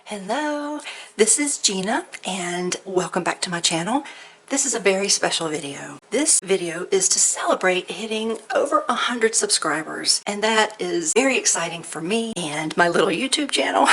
Hello, this is Gina and welcome back to my channel. This is a very special video. This video is to celebrate hitting over 100 subscribers, and that is very exciting for me and my little YouTube channel.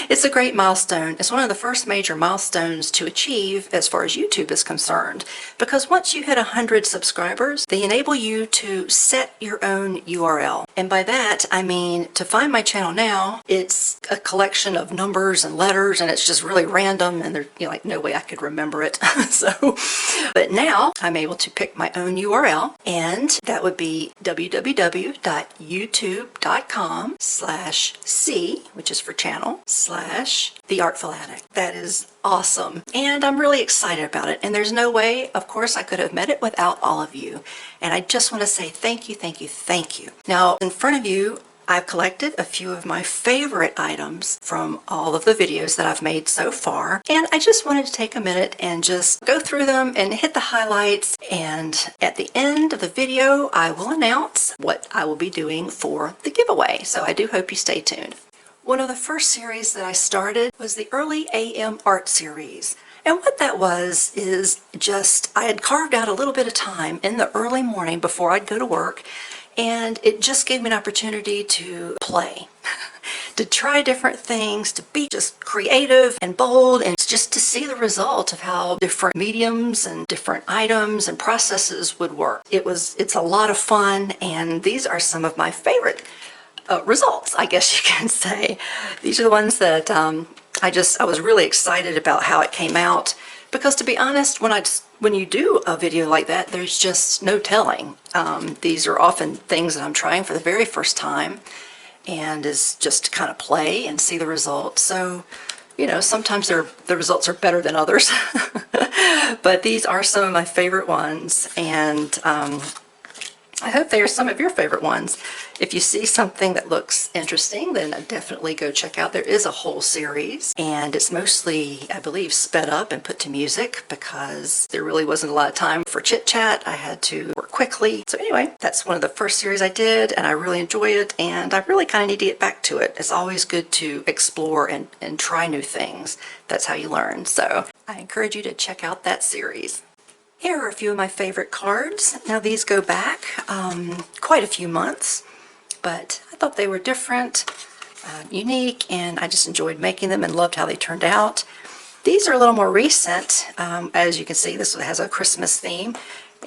It's a great milestone. It's one of the first major milestones to achieve as far as YouTube is concerned, because once you hit 100 subscribers, they enable you to set your own URL. And by that, I mean to find my channel now, it's a collection of numbers and letters, and it's just really random, and there's like no way I could remember it. But now I'm able to pick my own URL, and that would be www.youtube.com/C, which is for channel, /The Artful Addict. That is awesome, and I'm really excited about it, and there's no way, of course, I could have met it without all of you. And I just want to say thank you, thank you, thank you. Now, in front of you, I've collected a few of my favorite items from all of the videos that I've made so far, and I just wanted to take a minute and just go through them and hit the highlights, and at the end of the video I will announce what I will be doing for the giveaway, so I do hope you stay tuned. One of the first series that I started was the Early AM Art Series. And what that was is just, I had carved out a little bit of time in the early morning before I'd go to work, and it just gave me an opportunity to play, to try different things, to be just creative and bold, and just to see the result of how different mediums and different items and processes would work. It's a lot of fun, and these are some of my favorite results, I guess you can say. These are the ones that I was really excited about how it came out, because to be honest, when you do a video like that, there's just no telling. These are often things that I'm trying for the very first time, and is just to kind of play and see the results. So, sometimes the results are better than others, but these are some of my favorite ones, and I hope they are some of your favorite ones. If you see something that looks interesting, then definitely go check out. There is a whole series, and it's mostly, I believe, sped up and put to music because there really wasn't a lot of time for chit-chat. I had to work quickly. So anyway, that's one of the first series I did, and I really enjoy it, and I really kind of need to get back to it. It's always good to explore and try new things. That's how you learn. So I encourage you to check out that series. Here are a few of my favorite cards. Now these go back quite a few months, but I thought they were different, unique, and I just enjoyed making them and loved how they turned out. These are a little more recent. As you can see, this one has a Christmas theme,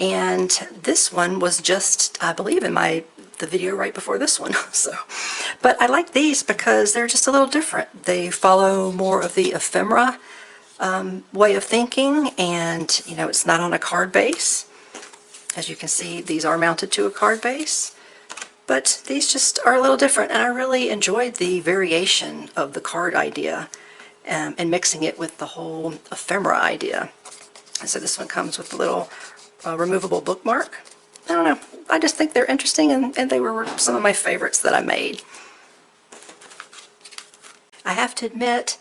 and this one was just, I believe, in the video right before this one. But I like these because they're just a little different. They follow more of the ephemera way of thinking, and it's not on a card base. As you can see, these are mounted to a card base, but these just are a little different, and I really enjoyed the variation of the card idea and mixing it with the whole ephemera idea. And so this one comes with a little removable bookmark. I don't know, I just think they're interesting, and they were some of my favorites that I made. I have to admit,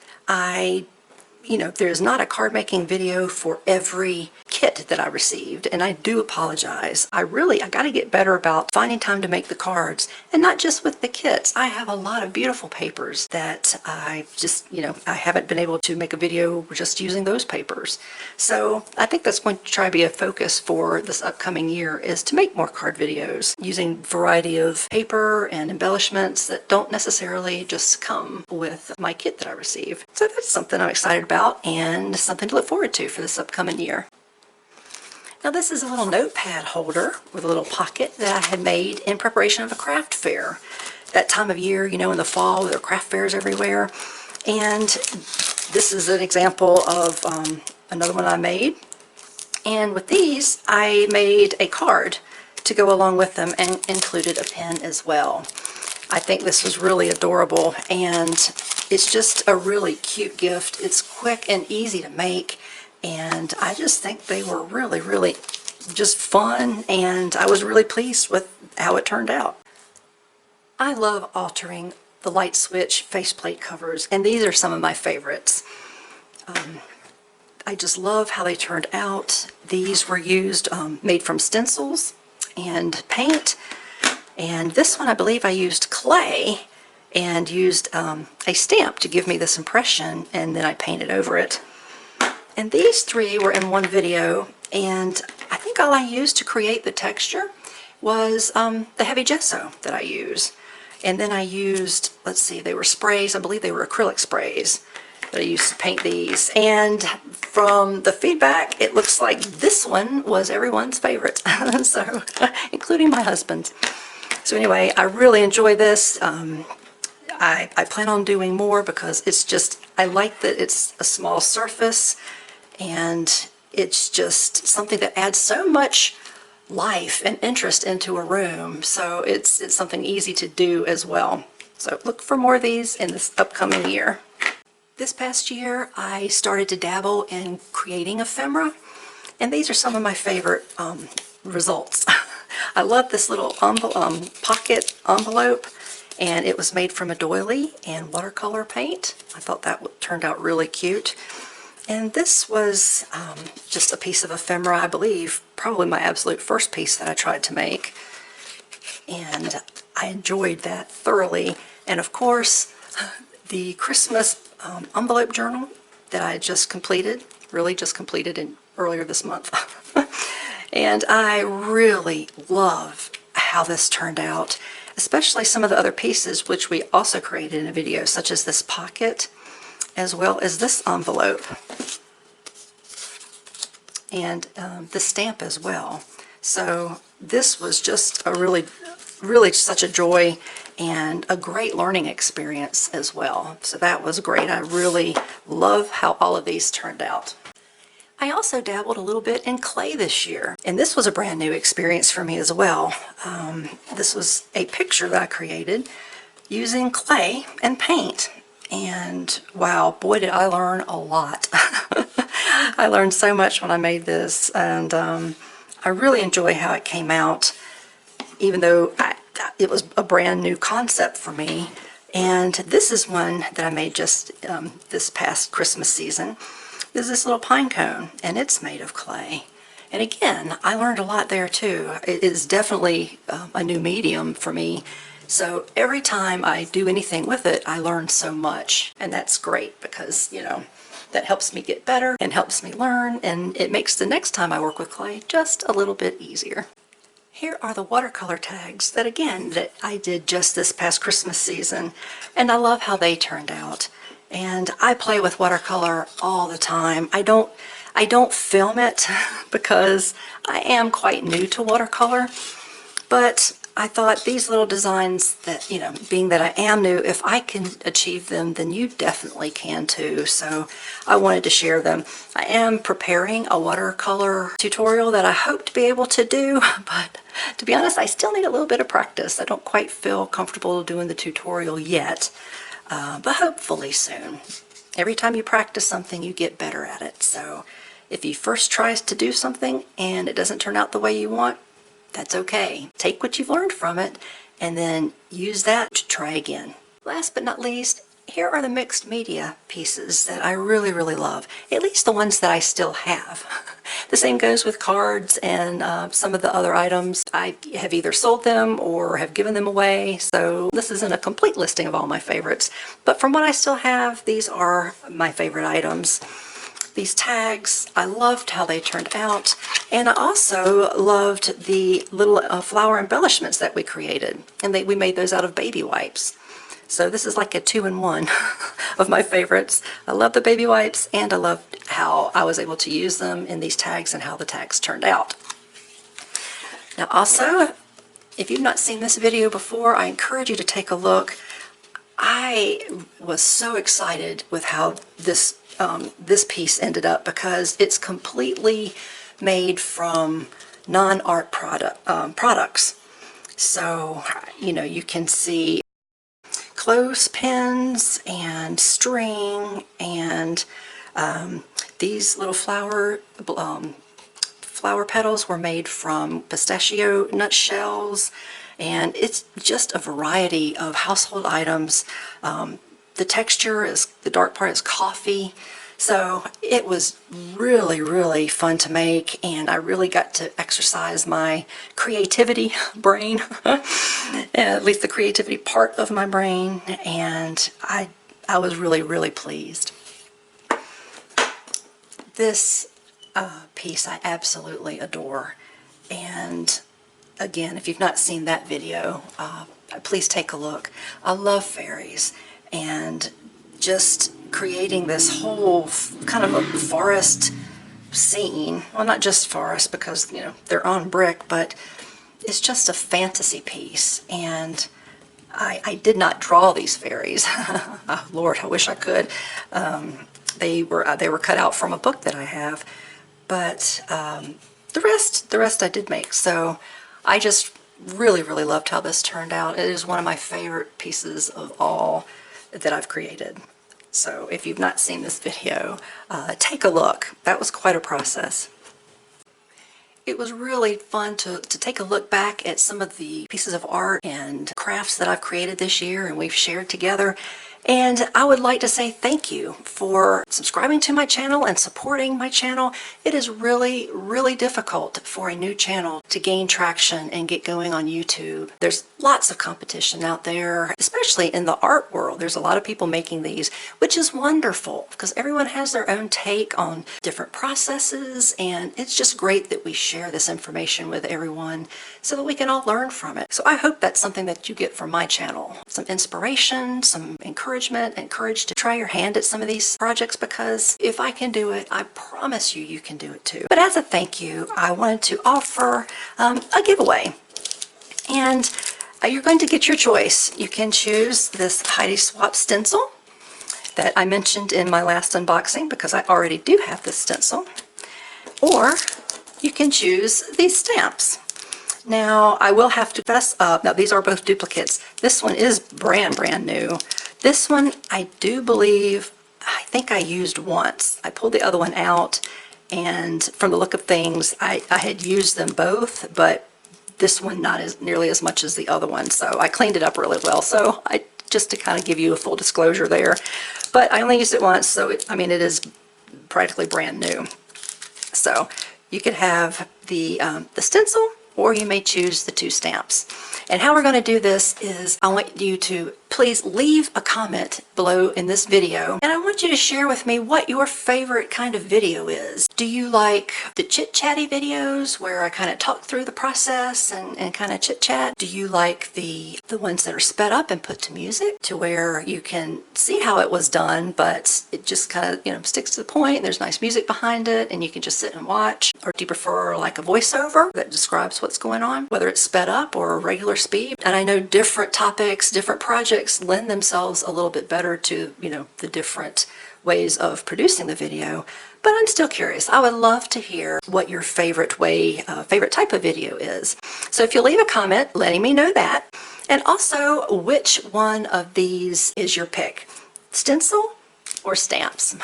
there's not a card making video for every kit that I received, and I do apologize. I got to get better about finding time to make the cards, and not just with the kits. I have a lot of beautiful papers that I just, I haven't been able to make a video just using those papers. So I think that's going to try to be a focus for this upcoming year, is to make more card videos using a variety of paper and embellishments that don't necessarily just come with my kit that I receive. So that's something I'm excited about, and something to look forward to for this upcoming year. Now this is a little notepad holder with a little pocket that I had made in preparation of a craft fair. That time of year, in the fall, there are craft fairs everywhere. And this is an example of another one I made. And with these, I made a card to go along with them and included a pen as well. I think this was really adorable, and it's just a really cute gift. It's quick and easy to make, and I just think they were really, really just fun, and I was really pleased with how it turned out. I love altering the light switch faceplate covers, and these are some of my favorites. I just love how they turned out. These were made from stencils and paint, and this one I believe I used clay and used a stamp to give me this impression, and then I painted over it. And these three were in one video, and I think all I used to create the texture was the heavy gesso that I use. And then I used, let's see, they were sprays, I believe they were acrylic sprays that I used to paint these. And from the feedback, it looks like this one was everyone's favorite, so including my husband's. So anyway, I really enjoy this. I plan on doing more because it's just, I like that it's a small surface, and it's just something that adds so much life and interest into a room. So it's something easy to do as well. So look for more of these in this upcoming year. This past year, I started to dabble in creating ephemera, and these are some of my favorite results. I love this little pocket envelope, and it was made from a doily and watercolor paint. I thought that turned out really cute. And this was just a piece of ephemera, I believe, probably my absolute first piece that I tried to make. And I enjoyed that thoroughly. And of course, the Christmas envelope journal that I just completed, really just completed earlier this month. And I really love how this turned out, especially some of the other pieces which we also created in a video, such as this pocket, as well as this envelope, and the stamp as well. So this was just a really such a joy and a great learning experience as well. So that was great. I really love how all of these turned out. I also dabbled a little bit in clay this year, and this was a brand new experience for me as well. This was a picture that I created using clay and paint. And wow, boy, did I learn a lot. I learned so much when I made this, and I really enjoy how it came out, even though it was a brand new concept for me. And this is one that I made just this past Christmas season. This is this little pine cone, and it's made of clay. And again, I learned a lot there too. It is definitely a new medium for me. So every time I do anything with it, I learn so much. And that's great because, you know, that helps me get better and helps me learn, and it makes the next time I work with clay just a little bit easier. Here are the watercolor tags that I did just this past Christmas season, and I love how they turned out. And I play with watercolor all the time. I don't film it because I am quite new to watercolor, but I thought these little designs that, you know, being that I am new, if I can achieve them, then you definitely can too. So I wanted to share them. I am preparing a watercolor tutorial that I hope to be able to do, but to be honest, I still need a little bit of practice. I don't quite feel comfortable doing the tutorial yet, but hopefully soon. Every time you practice something, you get better at it. So if you first try to do something and it doesn't turn out the way you want, that's okay. Take what you've learned from it and then use that to try again. Last but not least, here are the mixed media pieces that I really, really love, at least the ones that I still have. The same goes with cards and some of the other items. I have either sold them or have given them away, so this isn't a complete listing of all my favorites, but from what I still have, these are my favorite items. These tags, I loved how they turned out, and I also loved the little flower embellishments that we created, and we made those out of baby wipes. So this is like a 2-in-1 of my favorites. I love the baby wipes, and I love how I was able to use them in these tags and how the tags turned out. Now also, if you've not seen this video before, I encourage you to take a look. I was so excited with how this piece ended up because it's completely made from non-art products. So, you know, you can see clothespins and string and these little flower petals were made from pistachio nut shells, and it's just a variety of household items. The texture is, the dark part is coffee, So it was really, really fun to make, and I really got to exercise my creativity brain, at least the creativity part of my brain, and I was really, really pleased. This piece I absolutely adore, and again, if you've not seen that video, please take a look. I love fairies, and just creating this whole kind of a forest scene. Well, not just forest, because you know they're on brick, but it's just a fantasy piece. And I did not draw these fairies. Oh, Lord, I wish I could. They were cut out from a book that I have, but the rest I did make. So I just really, really loved how this turned out. It is one of my favorite pieces of all that I've created. So if you've not seen this video, take a look. That was quite a process. It was really fun to take a look back at some of the pieces of art and crafts that I've created this year and we've shared together. And I would like to say thank you for subscribing to my channel and supporting my channel. It is really, really difficult for a new channel to gain traction and get going on YouTube. There's lots of competition out there, especially in the art world. There's a lot of people making these, which is wonderful because everyone has their own take on different processes, and it's just great that we share this information with everyone so that we can all learn from it. So I hope that's something that you get from my channel. Some inspiration, some encourage to try your hand at some of these projects, because if I can do it, I promise you, you can do it too. But as a thank you, I wanted to offer a giveaway. And you're going to get your choice. You can choose this Heidi Swapp stencil that I mentioned in my last unboxing, because I already do have this stencil. Or you can choose these stamps. Now, I will have to fess up. Now, these are both duplicates. This one is brand new. This one, I do believe, I think I used once. I pulled the other one out, and from the look of things, I had used them both, but this one not as nearly as much as the other one. So I cleaned it up really well. So just to kind of give you a full disclosure there. But I only used it once, so it is practically brand new. So you could have the stencil, or you may choose the two stamps. And how we're going to do this is I want you to please leave a comment below in this video, and I want you to share with me what your favorite kind of video is. Do you like the chit-chatty videos where I kind of talk through the process and kind of chit-chat? Do you like the ones that are sped up and put to music to where you can see how it was done, but it just kind of, you know, sticks to the point and there's nice music behind it and you can just sit and watch? Or do you prefer like a voiceover that describes what's going on, whether it's sped up or regular speed? And I know different topics, different projects lend themselves a little bit better to, you know, the different ways of producing the video. But I'm still curious. I would love to hear what your favorite type of video is. So if you leave a comment letting me know that, and also which one of these is your pick, stencil or stamps.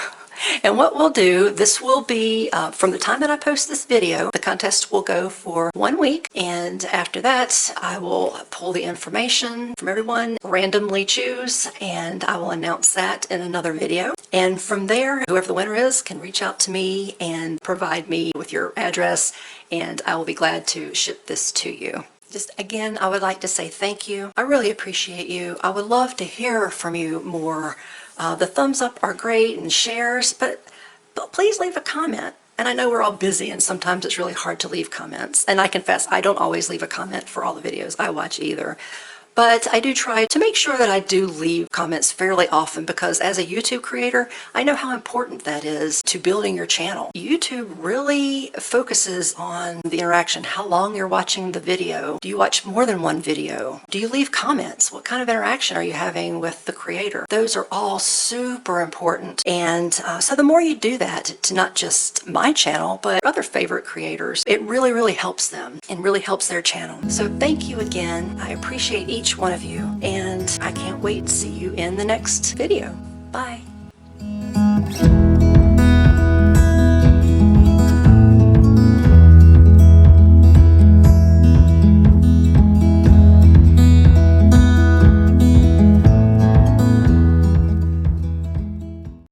And what we'll do, this will be from the time that I post this video, the contest will go for 1 week, and after that I will pull the information from everyone, randomly choose, and I will announce that in another video. And from there, whoever the winner is can reach out to me and provide me with your address, and I will be glad to ship this to you. Just again, I would like to say thank you. I really appreciate you. I would love to hear from you more. The thumbs up are great, and shares, but please leave a comment. And I know we're all busy and sometimes it's really hard to leave comments. And I confess, I don't always leave a comment for all the videos I watch either. But I do try to make sure that I do leave comments fairly often, because as a YouTube creator, I know how important that is to building your channel. YouTube really focuses on the interaction, how long you're watching the video. Do you watch more than one video? Do you leave comments? What kind of interaction are you having with the creator? Those are all super important. And so the more you do that to not just my channel, but other favorite creators, it really, really helps them and really helps their channel. So thank you again. I appreciate each one of you, and I can't wait to see you in the next video. Bye.